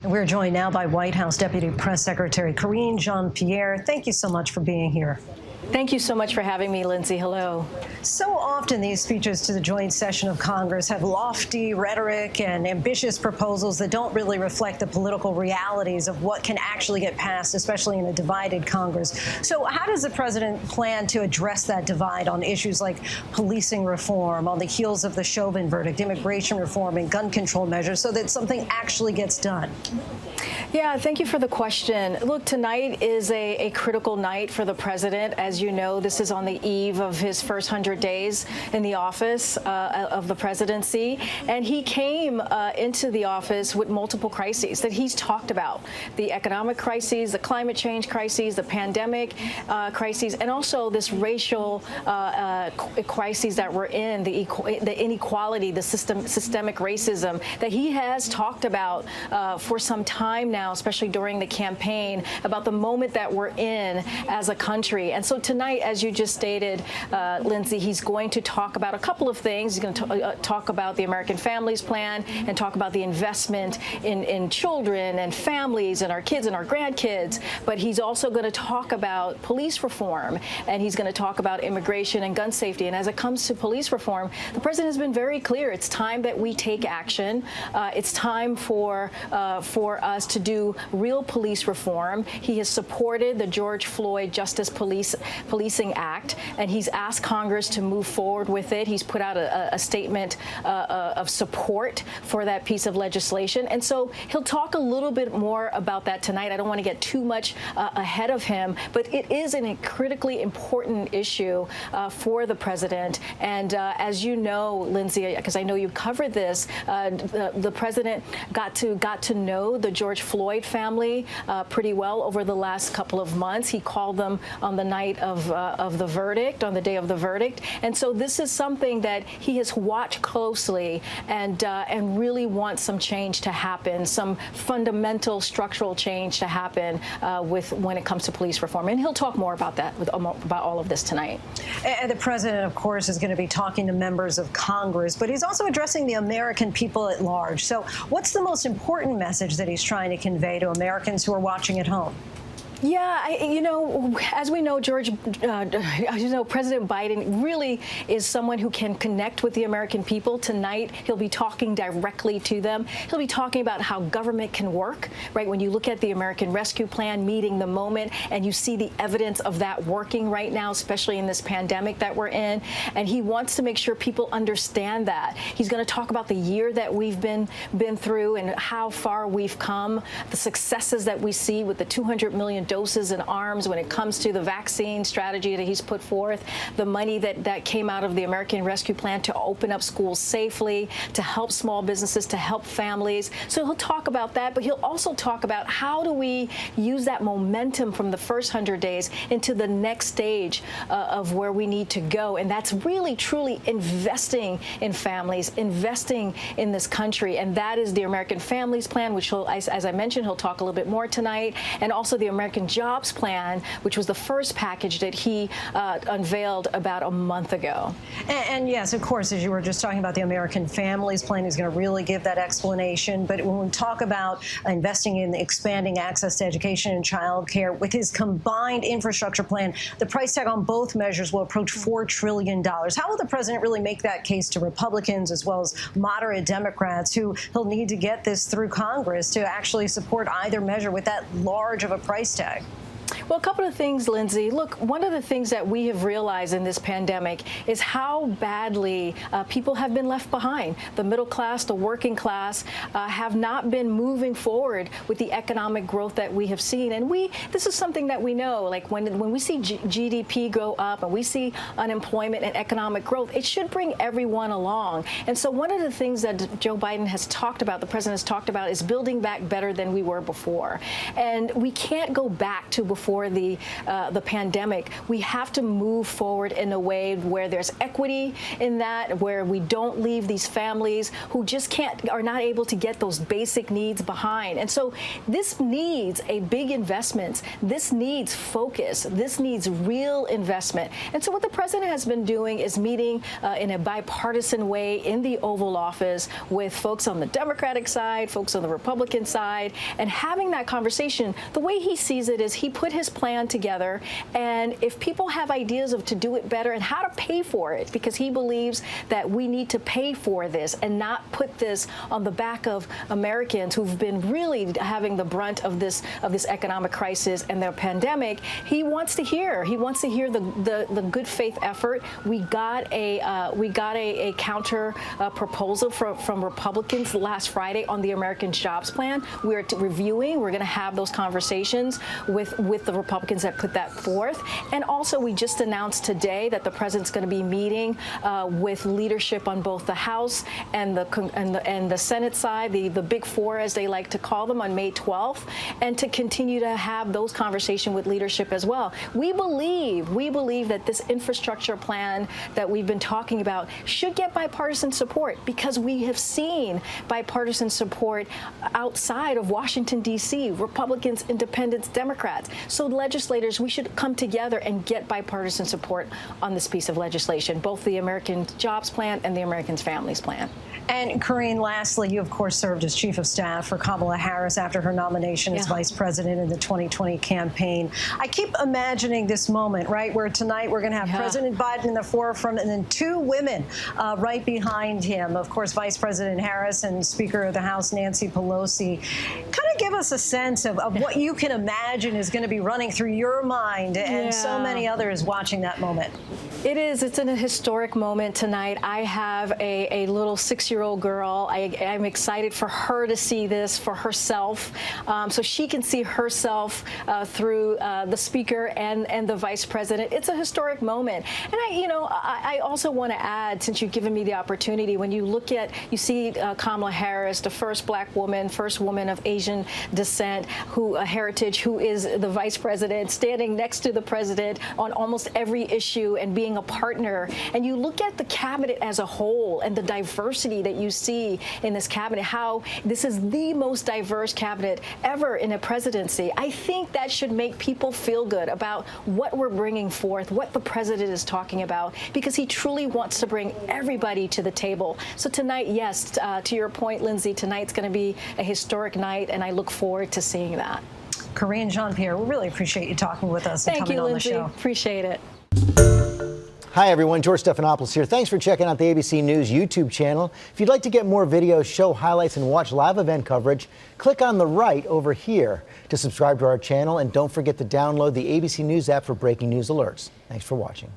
We're joined now by White House Deputy Press Secretary Karine Jean-Pierre. Thank you so much for being here. Thank you so much for having me, Lindsay. Hello. So often these speeches to the joint session of Congress have lofty rhetoric and ambitious proposals that don't really reflect the political realities of what can actually get passed, especially in a divided Congress. So how does the president plan to address that divide on issues like policing reform, on the heels of the Chauvin verdict, immigration reform, and gun control measures, so that something actually gets done? Yeah, thank you for the question. Look, tonight is a critical night for the president. As you know, this is on the eve of his first 100 days in the office of the presidency. And he came into the office with multiple crises that he's talked about. The economic crises, the climate change crises, the pandemic crises, and also this racial crises that we're in, the inequality, the systemic racism that he has talked about for some time now, especially during the campaign, about the moment that we're in as a country. And so tonight, as you just stated, Lindsay, he's going to talk about a couple of things. He's going to talk about the American Families Plan and talk about the investment in children and families and our kids and our grandkids. But he's also going to talk about police reform, and he's going to talk about immigration and gun safety. And as it comes to police reform, the president has been very clear. It's time that we take action. It's time for us to do real police reform. He has supported the George Floyd Justice Policing Act, and he's asked Congress to move forward with it. He's put out a statement of support for that piece of legislation. And so he'll talk a little bit more about that tonight. I don't want to get too much ahead of him, but it is a critically important issue for the president. And as you know, Lindsay, because I know you covered this, the president got to know the George Floyd family pretty well over the last couple of months. He called them on the night of the verdict, on the day of the verdict. And so this is something that he has watched closely and really wants some change to happen, some fundamental structural change to happen when it comes to police reform. And he'll talk more about that, about all of this tonight. And the president, of course, is going to be talking to members of Congress, but he's also addressing the American people at large. So what's the most important message that he's trying to convey to Americans who are watching at home? Yeah, as we know, President Biden really is someone who can connect with the American people. Tonight, he'll be talking directly to them. He'll be talking about how government can work, right? When you look at the American Rescue Plan, meeting the moment, and you see the evidence of that working right now, especially in this pandemic that we're in. And he wants to make sure people understand that. He's going to talk about the year that we've been through and how far we've come, the successes that we see with the 200 million doses and arms when it comes to the vaccine strategy that he's put forth, the money that came out of the American Rescue Plan to open up schools safely, to help small businesses, to help families. So he'll talk about that, but he'll also talk about how do we use that momentum from the first 100 days into the next stage of where we need to go. And that's really, truly investing in families, investing in this country. And that is the American Families Plan, which he'll, as I mentioned, he'll talk a little bit more tonight, and also the American Jobs Plan, which was the first package that he unveiled about a month ago. And yes, of course, as you were just talking about, the American Families Plan is going to really give that explanation. But when we talk about investing in expanding access to education and child care, with his combined infrastructure plan, the price tag on both measures will approach $4 trillion. How will the president really make that case to Republicans as well as moderate Democrats who he'll need to get this through Congress to actually support either measure with that large of a price tag? Well, a couple of things, Lindsay. Look, one of the things that we have realized in this pandemic is how badly people have been left behind. The middle class, the working class have not been moving forward with the economic growth that we have seen. And this is something that we know, like when we see GDP go up and we see unemployment and economic growth, it should bring everyone along. And so one of the things that Joe Biden has talked about, the president has talked about, is building back better than we were before. And we can't go back to before for the pandemic. We have to move forward in a way where there's equity in that, where we don't leave these families who just are not able to get those basic needs behind. And so this needs a big investment. This needs focus. This needs real investment. And so what the president has been doing is meeting in a bipartisan way in the Oval Office with folks on the Democratic side, folks on the Republican side, and having that conversation. The way he sees it is he put his plan together, and if people have ideas of to do it better and how to pay for it, because he believes that we need to pay for this and not put this on the back of Americans who've been really having the brunt of this economic crisis and their pandemic. He wants to hear the good faith effort. We got a counter proposal from Republicans last Friday on the American Jobs Plan. We're reviewing. We're going to have those conversations with the Republicans that put that forth. And also, we just announced today that the president's going to be meeting with leadership on both the House and the Senate side, the Big Four, as they like to call them, on May 12th, and to continue to have those conversations with leadership as well. We believe that this infrastructure plan that we've been talking about should get bipartisan support, because we have seen bipartisan support outside of Washington, D.C., Republicans, Independents, Democrats. So legislators, we should come together and get bipartisan support on this piece of legislation, both the American Jobs Plan and the American Families Plan. And Karine, lastly, you, of course, served as chief of staff for Kamala Harris after her nomination as vice president in the 2020 campaign. I keep imagining this moment, right, where tonight we're going to have President Biden in the forefront and then two women right behind him. Of course, Vice President Harris and Speaker of the House Nancy Pelosi. Kind of give us a sense of what you can imagine is going to be running through your mind and so many others watching that moment. It is. It's a historic moment tonight. I have a little 6-year-old girl. I'm excited for her to see this for herself, so she can see herself through the speaker and the vice president. It's a historic moment. And I also want to add, since you've given me the opportunity, when you see Kamala Harris, the first black woman, first woman of Asian descent, heritage, who is the vice president, standing next to the president on almost every issue and being a partner. And you look at the cabinet as a whole and the diversity that you see in this cabinet, how this is the most diverse cabinet ever in a presidency. I think that should make people feel good about what we're bringing forth, what the president is talking about, because he truly wants to bring everybody to the table. So tonight, yes, to your point, Lindsay, tonight's going to be a historic night, and I look forward to seeing that. Karine Jean-Pierre, we really appreciate you talking with us and coming on the show. Thank you, Lindsay. Appreciate it. Hi, everyone. George Stephanopoulos here. Thanks for checking out the ABC News YouTube channel. If you'd like to get more videos, show highlights, and watch live event coverage, click on the right over here to subscribe to our channel. And don't forget to download the ABC News app for breaking news alerts. Thanks for watching.